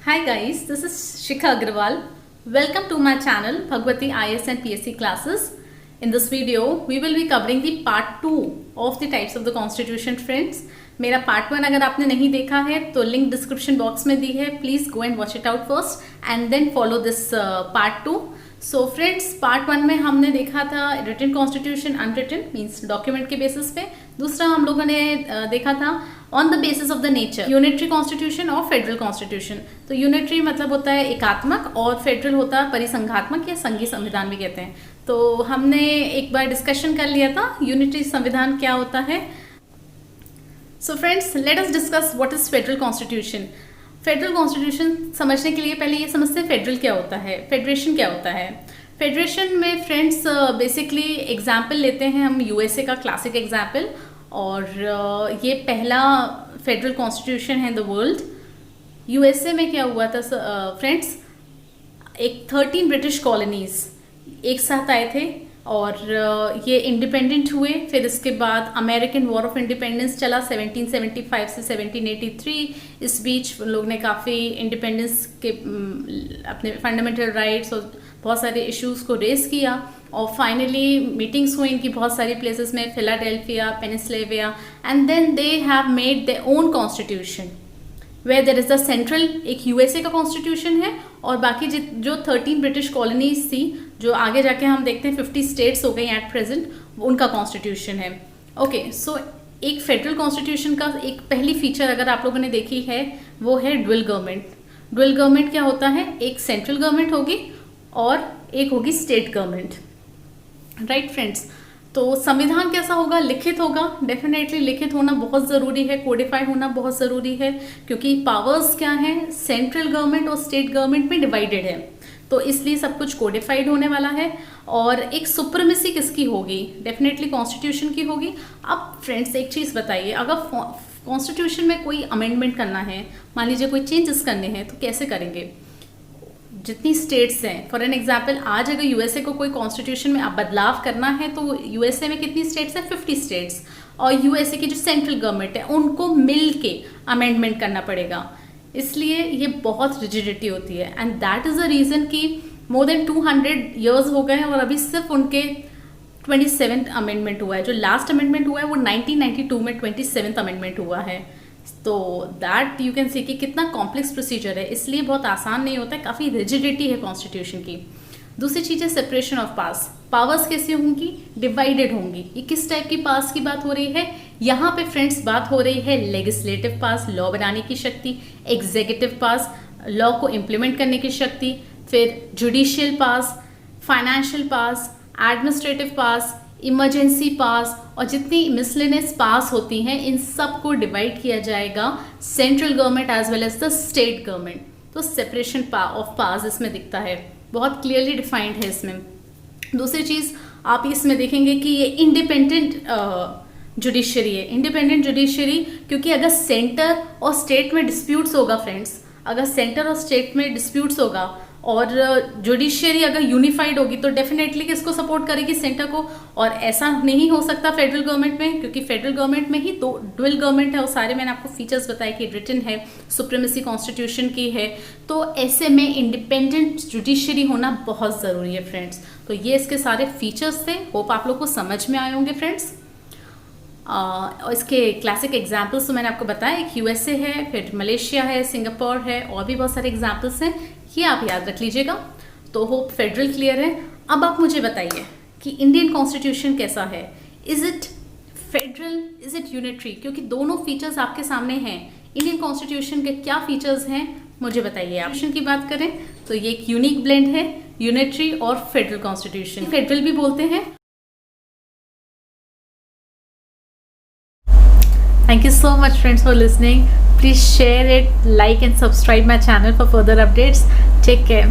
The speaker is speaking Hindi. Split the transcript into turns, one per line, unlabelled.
Hi guys, this is Shikha Agrawal. Welcome to my channel Bhagwati IS and PSC classes. In this video, we will be covering the part 2 of the types of the constitution friends. मेरा पार्ट 1 अगर आपने नहीं देखा है तो लिंक डिस्क्रिप्शन बॉक्स में दी है. Please go and watch it out first and then follow this part 2. So friends, part 1 में हमने देखा था written constitution, unwritten means document के बेसिस पे. दूसरा हम लोगों ने देखा था on the basis of the nature, unitary constitution और फेडरल कॉन्स्टिट्यूशन. तो यूनिटरी मतलब होता है एकात्मक और फेडरल होता है परिसंघात्मक या संघीय संविधान भी कहते हैं. तो हमने एक बार डिस्कशन कर लिया था यूनिटरी संविधान क्या होता है. So friends, let us discuss what is federal constitution. Federal constitution समझने के लिए पहले ये समझते हैं फेडरल क्या होता है, फेडरेशन क्या होता है. फेडरेशन में फ्रेंड्स बेसिकली एग्जाम्पल लेते हैं हम यूएसए का क्लासिक एग्जाम्पल, और ये पहला फेडरल कॉन्स्टिट्यूशन है द वर्ल्ड. यूएसए में क्या हुआ था फ्रेंड्स, एक 13 ब्रिटिश कॉलोनीज एक साथ आए थे और ये इंडिपेंडेंट हुए. फिर इसके बाद अमेरिकन वॉर ऑफ इंडिपेंडेंस चला 1775 से 1783. इस बीच लोग ने काफ़ी इंडिपेंडेंस के अपने फंडामेंटल राइट्स और बहुत सारे इश्यूज को रेस किया, और फाइनली मीटिंग्स हुई इनकी बहुत सारी प्लेसेस में, Philadelphia, Pennsylvania, and then they have made their own constitution where there is the central. एक यूएसए का कॉन्स्टिट्यूशन है और बाकी जो 13 ब्रिटिश कॉलोनीज थी, जो आगे जाके हम देखते हैं 50 स्टेट्स हो गई एट प्रेजेंट, उनका कॉन्स्टिट्यूशन है. ओके, सो एक फेडरल कॉन्स्टिट्यूशन का एक पहली फीचर अगर आप लोगों ने देखी है वो है ड्यूअल गवर्नमेंट. ड्यूअल गवर्नमेंट क्या होता है, एक सेंट्रल गवर्नमेंट होगी और एक होगी स्टेट गवर्नमेंट. राइट फ्रेंड्स, तो संविधान कैसा होगा, लिखित होगा. डेफिनेटली लिखित होना बहुत ज़रूरी है, कोडिफाइड होना बहुत ज़रूरी है, क्योंकि पावर्स क्या हैं, सेंट्रल गवर्नमेंट और स्टेट गवर्नमेंट में डिवाइडेड है, तो इसलिए सब कुछ कोडिफाइड होने वाला है. और एक सुप्रीमेसी किसकी होगी, डेफिनेटली कॉन्स्टिट्यूशन की होगी. अब फ्रेंड्स एक चीज़ बताइए, अगर कॉन्स्टिट्यूशन में कोई अमेंडमेंट करना है, मान लीजिए कोई चेंजेस करने हैं, तो कैसे करेंगे. जितनी स्टेट्स हैं, फॉर एन एग्जाम्पल आज अगर यूएसए को कोई कॉन्स्टिट्यूशन में बदलाव करना है तो यूएसए में कितनी स्टेट्स हैं, 50 स्टेट्स, और यूएसए की जो सेंट्रल गवर्नमेंट है उनको मिल के अमेंडमेंट करना पड़ेगा. इसलिए ये बहुत रिजिडिटी होती है, and that is the reason कि मोर देन 200 ईयर्स हो गए हैं और अभी सिर्फ उनके 27th अमेंडमेंट हुआ है. जो लास्ट अमेंडमेंट हुआ है वो 1992 में 27th अमेंडमेंट हुआ है. तो दैट यू कैन सी कि कितना कॉम्प्लेक्स प्रोसीजर है, इसलिए बहुत आसान नहीं होता है, काफ़ी रिजिडिटी है कॉन्स्टिट्यूशन की. दूसरी चीज़ है सेपरेशन ऑफ पावर्स कैसे होंगी, डिवाइडेड होंगी. ये किस टाइप की पावर्स की बात हो रही है, यहाँ पे फ्रेंड्स बात हो रही है लेजिस्लेटिव पावर्स, लॉ बनाने की शक्ति, एग्जीक्यूटिव पावर्स, लॉ को इम्प्लीमेंट करने की शक्ति, फिर judicial powers, financial powers, administrative powers, emergency pass, और जितनी मिसलेनियस पास होती हैं इन सब को डिवाइड किया जाएगा central government as well as the state government. तो सेपरेशन ऑफ पावर्स इसमें दिखता है, बहुत क्लियरली डिफाइंड है इसमें. दूसरी चीज़ आप इसमें देखेंगे कि ये इंडिपेंडेंट जुडिशरी है. इंडिपेंडेंट जुडिशरी क्योंकि अगर सेंटर और स्टेट में डिस्प्यूट्स होगा फ्रेंड्स, अगर सेंटर और स्टेट में डिस्प्यूट्स होगा और जुडिशियरी अगर यूनिफाइड होगी तो डेफिनेटली किसको सपोर्ट करेगी, सेंटर को. और ऐसा नहीं हो सकता फेडरल गवर्नमेंट में, क्योंकि फेडरल गवर्नमेंट में ही दो ड्यूअल गवर्नमेंट है, और सारे मैंने आपको फीचर्स बताए कि रिटन है, सुप्रीमेसी कॉन्स्टिट्यूशन की है. तो ऐसे में इंडिपेंडेंट जुडिशरी होना बहुत ज़रूरी है फ्रेंड्स. तो ये इसके सारे फीचर्स थे, होप आप लोग को समझ में आए होंगे फ्रेंड्स. और इसके क्लासिक एग्जाम्पल्स तो मैंने आपको बताया, एक यूएसए है, फिर मलेशिया है, सिंगापुर है, और भी बहुत सारे एग्जाम्पल्स हैं, ये आप याद रख लीजिएगा. तो होप फेडरल क्लियर है. अब आप मुझे बताइए कि इंडियन कॉन्स्टिट्यूशन कैसा है, is it federal, is it unitary, क्योंकि दोनों फीचर्स आपके सामने हैं. इंडियन कॉन्स्टिट्यूशन के क्या फीचर्स हैं मुझे बताइए. ऑप्शन की बात करें तो ये एक यूनिक ब्लेंड है, यूनिटरी और फेडरल कॉन्स्टिट्यूशन. फेडरल भी बोलते हैं. Thank you so much friends for listening. Please share it, like and subscribe my channel for further updates. Take care.